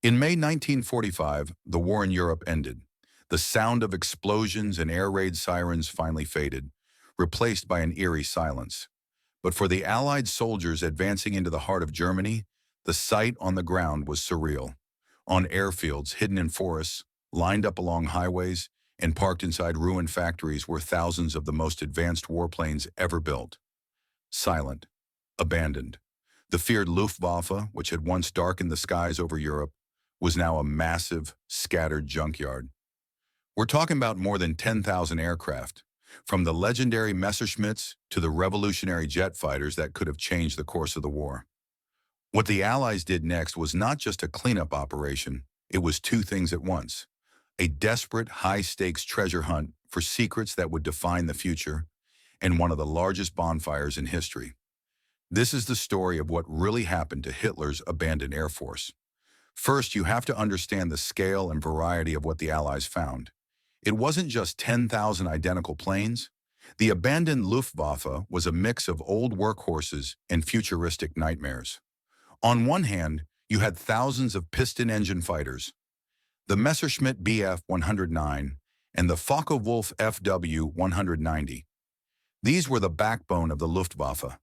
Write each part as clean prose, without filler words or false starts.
In May 1945, the war in Europe ended. The sound of explosions and air raid sirens finally faded, replaced by an eerie silence. But for the Allied soldiers advancing into the heart of Germany, the sight on the ground was surreal. On airfields hidden in forests, lined up along highways, and parked inside ruined factories were thousands of the most advanced warplanes ever built. Silent, abandoned. The feared Luftwaffe, which had once darkened the skies over Europe, was now a massive, scattered junkyard. We're talking about more than 10,000 aircraft, from the legendary Messerschmitts to the revolutionary jet fighters that could have changed the course of the war. What the Allies did next was not just a cleanup operation, it was two things at once. A desperate, high-stakes treasure hunt for secrets that would define the future, and one of the largest bonfires in history. This is the story of what really happened to Hitler's abandoned air force. First, you have to understand the scale and variety of what the Allies found. It wasn't just 10,000 identical planes. The abandoned Luftwaffe was a mix of old workhorses and futuristic nightmares. On one hand, you had thousands of piston-engine fighters, the Messerschmitt Bf-109 and the Focke-Wulf Fw-190. These were the backbone of the Luftwaffe.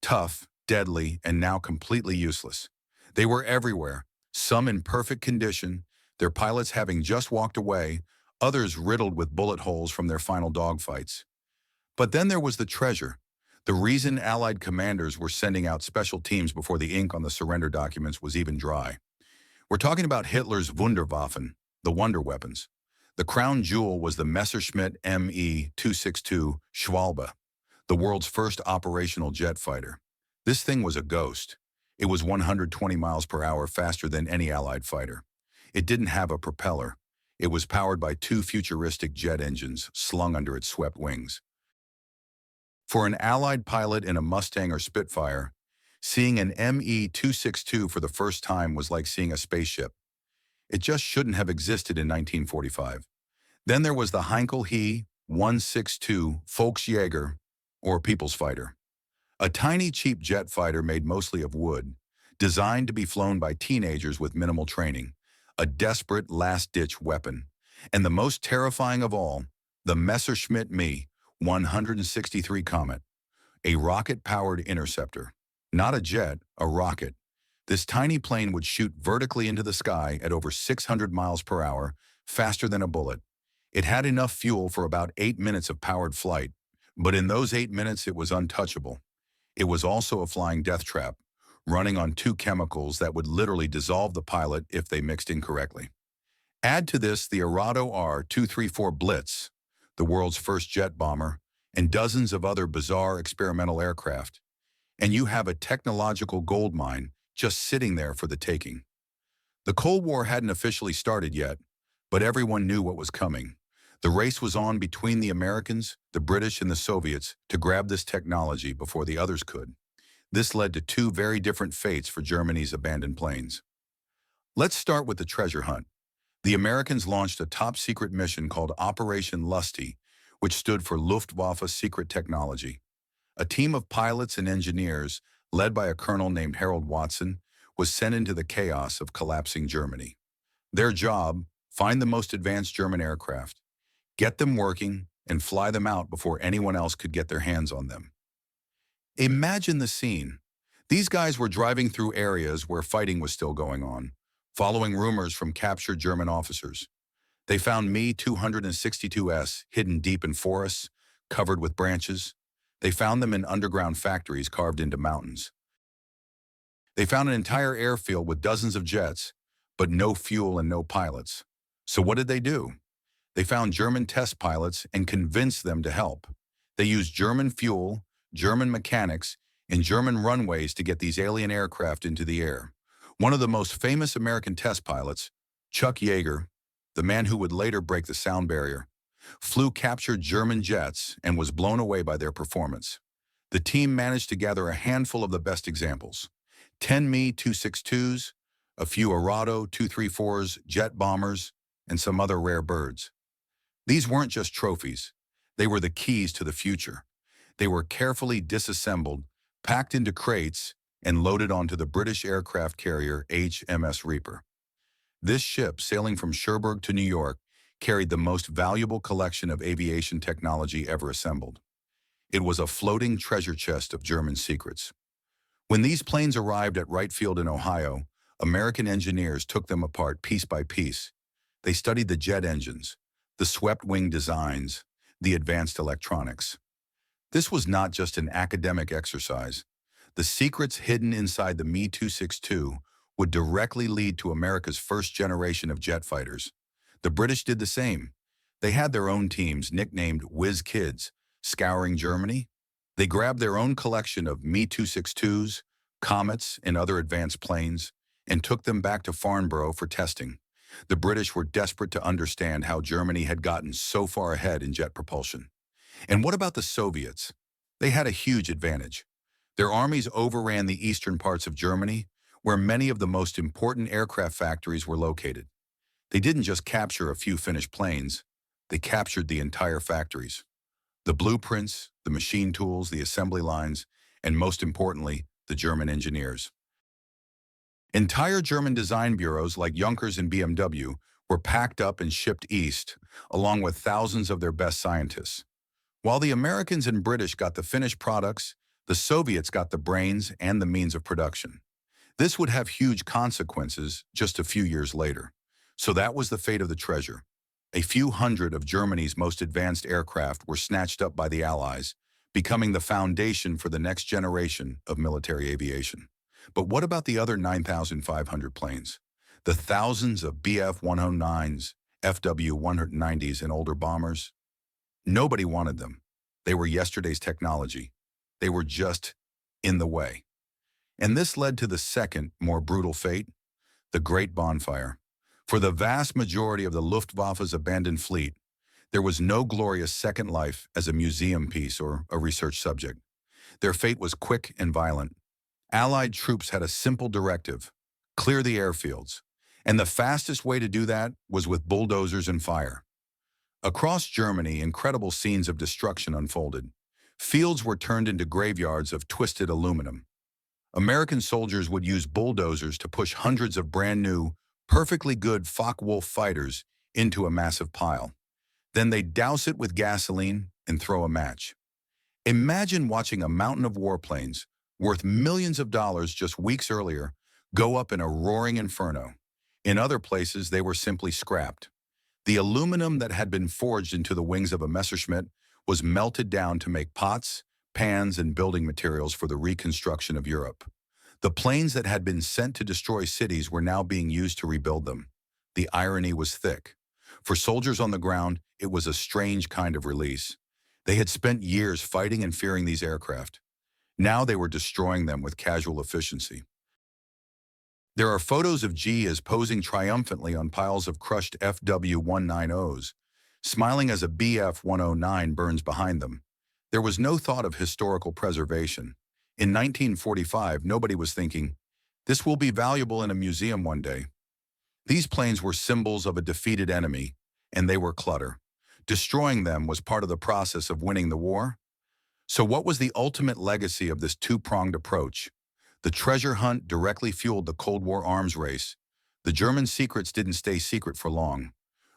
Tough, deadly, and now completely useless. They were everywhere, some in perfect condition, their pilots having just walked away, others riddled with bullet holes from their final dogfights. But then there was the treasure, the reason Allied commanders were sending out special teams before the ink on the surrender documents was even dry. We're talking about Hitler's Wunderwaffen, the wonder weapons. The crown jewel was the Messerschmitt Me-262 Schwalbe, the world's first operational jet fighter. This thing was a ghost. It was 120 miles per hour faster than any Allied fighter. It didn't have a propeller. It was powered by two futuristic jet engines slung under its swept wings. For an Allied pilot in a Mustang or Spitfire, seeing an Me-262 for the first time was like seeing a spaceship. It just shouldn't have existed in 1945. Then there was the Heinkel He 162 Volksjäger, or People's Fighter. A tiny cheap jet fighter made mostly of wood, designed to be flown by teenagers with minimal training, a desperate last-ditch weapon. And the most terrifying of all, the Messerschmitt Me 163 Comet, a rocket-powered interceptor. Not a jet, a rocket. This tiny plane would shoot vertically into the sky at over 600 miles per hour, faster than a bullet. It had enough fuel for about 8 minutes of powered flight, but in those 8 minutes it was untouchable. It was also a flying death trap, running on two chemicals that would literally dissolve the pilot if they mixed incorrectly. Add to this the Arado R-234 Blitz, the world's first jet bomber, and dozens of other bizarre experimental aircraft, and you have a technological goldmine just sitting there for the taking. The Cold War hadn't officially started yet, but everyone knew what was coming. The race was on between the Americans, the British, and the Soviets to grab this technology before the others could. This led to two very different fates for Germany's abandoned planes. Let's start with the treasure hunt. The Americans launched a top-secret mission called Operation Lusty, which stood for Luftwaffe Secret Technology. A team of pilots and engineers, led by a colonel named Harold Watson, was sent into the chaos of collapsing Germany. Their job, find the most advanced German aircraft, get them working, and fly them out before anyone else could get their hands on them. Imagine the scene. These guys were driving through areas where fighting was still going on, following rumors from captured German officers. They found Me-262S hidden deep in forests, covered with branches. They found them in underground factories carved into mountains. They found an entire airfield with dozens of jets, but no fuel and no pilots. So what did they do? They found German test pilots and convinced them to help. They used German fuel, German mechanics, and German runways to get these alien aircraft into the air. One of the most famous American test pilots, Chuck Yeager, the man who would later break the sound barrier, flew captured German jets and was blown away by their performance. The team managed to gather a handful of the best examples: 10 Me-262s, a few Arado 234s, jet bombers, and some other rare birds. These weren't just trophies. They were the keys to the future. They were carefully disassembled, packed into crates, and loaded onto the British aircraft carrier HMS Reaper. This ship, sailing from Cherbourg to New York, carried the most valuable collection of aviation technology ever assembled. It was a floating treasure chest of German secrets. When these planes arrived at Wright Field in Ohio, American engineers took them apart piece by piece. They studied the jet engines, the swept-wing designs, the advanced electronics. This was not just an academic exercise. The secrets hidden inside the Me-262 would directly lead to America's first generation of jet fighters. The British did the same. They had their own teams, nicknamed Whiz Kids, scouring Germany. They grabbed their own collection of Me-262s, Comets, and other advanced planes, and took them back to Farnborough for testing. The British were desperate to understand how Germany had gotten so far ahead in jet propulsion. And what about the Soviets? They had a huge advantage. Their armies overran the eastern parts of Germany, where many of the most important aircraft factories were located. They didn't just capture a few finished planes, they captured the entire factories. The blueprints, the machine tools, the assembly lines, and most importantly, the German engineers. Entire German design bureaus like Junkers and BMW were packed up and shipped east, along with thousands of their best scientists. While the Americans and British got the finished products, the Soviets got the brains and the means of production. This would have huge consequences just a few years later. So that was the fate of the treasure. A few hundred of Germany's most advanced aircraft were snatched up by the Allies, becoming the foundation for the next generation of military aviation. But what about the other 9,500 planes? The thousands of Bf-109s, FW-190s, and older bombers? Nobody wanted them. They were yesterday's technology. They were just in the way. And this led to the second, more brutal fate, the Great Bonfire. For the vast majority of the Luftwaffe's abandoned fleet, there was no glorious second life as a museum piece or a research subject. Their fate was quick and violent. Allied troops had a simple directive: clear the airfields. And the fastest way to do that was with bulldozers and fire. Across Germany, incredible scenes of destruction unfolded. Fields were turned into graveyards of twisted aluminum. American soldiers would use bulldozers to push hundreds of brand new, perfectly good Focke-Wulf fighters into a massive pile. Then they'd douse it with gasoline and throw a match. Imagine watching a mountain of warplanes, worth millions of dollars just weeks earlier, go up in a roaring inferno. In other places, they were simply scrapped. The aluminum that had been forged into the wings of a Messerschmitt was melted down to make pots, pans, and building materials for the reconstruction of Europe. The planes that had been sent to destroy cities were now being used to rebuild them. The irony was thick. For soldiers on the ground, it was a strange kind of release. They had spent years fighting and fearing these aircraft. Now they were destroying them with casual efficiency. There are photos of G as posing triumphantly on piles of crushed FW-190s, smiling as a Bf-109 burns behind them. There was no thought of historical preservation. In 1945, nobody was thinking, this will be valuable in a museum one day. These planes were symbols of a defeated enemy, and they were clutter. Destroying them was part of the process of winning the war. So what was the ultimate legacy of this two-pronged approach? The treasure hunt directly fueled the Cold War arms race. The German secrets didn't stay secret for long.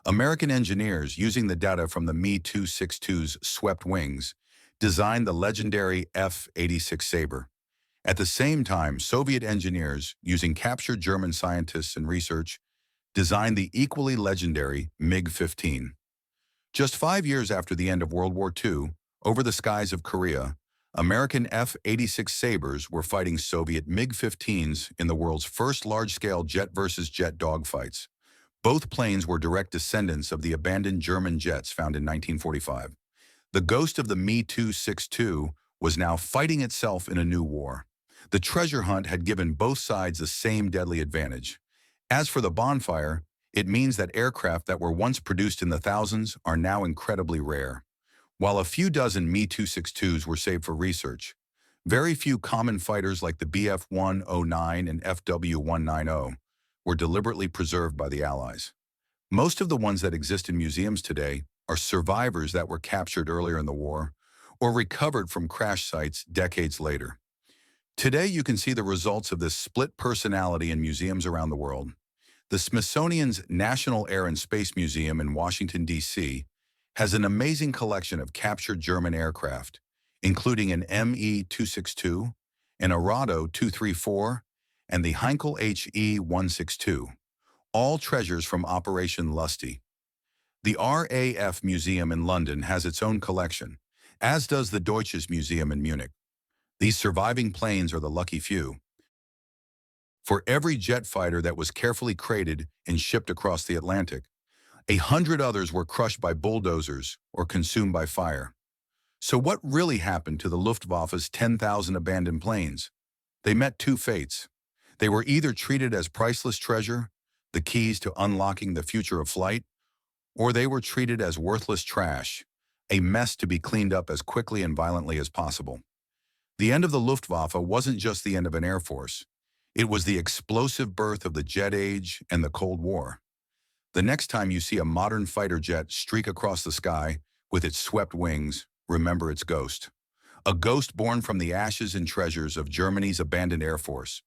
American engineers, using the data from the Me-262's swept wings, designed the legendary F-86 Sabre. At the same time, Soviet engineers, using captured German scientists and research, designed the equally legendary MiG-15. Just 5 years after the end of World War II, over the skies of Korea, American F-86 Sabres were fighting Soviet MiG-15s in the world's first large-scale jet versus jet dogfights. Both planes were direct descendants of the abandoned German jets found in 1945. The ghost of the Me-262 was now fighting itself in a new war. The treasure hunt had given both sides the same deadly advantage. As for the bonfire, it means that aircraft that were once produced in the thousands are now incredibly rare. While a few dozen Me-262s were saved for research, very few common fighters like the Bf-109 and FW-190 were deliberately preserved by the Allies. Most of the ones that exist in museums today are survivors that were captured earlier in the war or recovered from crash sites decades later. Today, you can see the results of this split personality in museums around the world. The Smithsonian's National Air and Space Museum in Washington, D.C., has an amazing collection of captured German aircraft, including an ME-262, an Arado 234, and the Heinkel HE-162, all treasures from Operation Lusty. The RAF Museum in London has its own collection, as does the Deutsches Museum in Munich. These surviving planes are the lucky few. For every jet fighter that was carefully crated and shipped across the Atlantic, 100 others were crushed by bulldozers or consumed by fire. So what really happened to the Luftwaffe's 10,000 abandoned planes? They met two fates. They were either treated as priceless treasure, the keys to unlocking the future of flight, or they were treated as worthless trash, a mess to be cleaned up as quickly and violently as possible. The end of the Luftwaffe wasn't just the end of an air force. It was the explosive birth of the jet age and the Cold War. The next time you see a modern fighter jet streak across the sky with its swept wings, remember its ghost. A ghost born from the ashes and treasures of Germany's abandoned air force.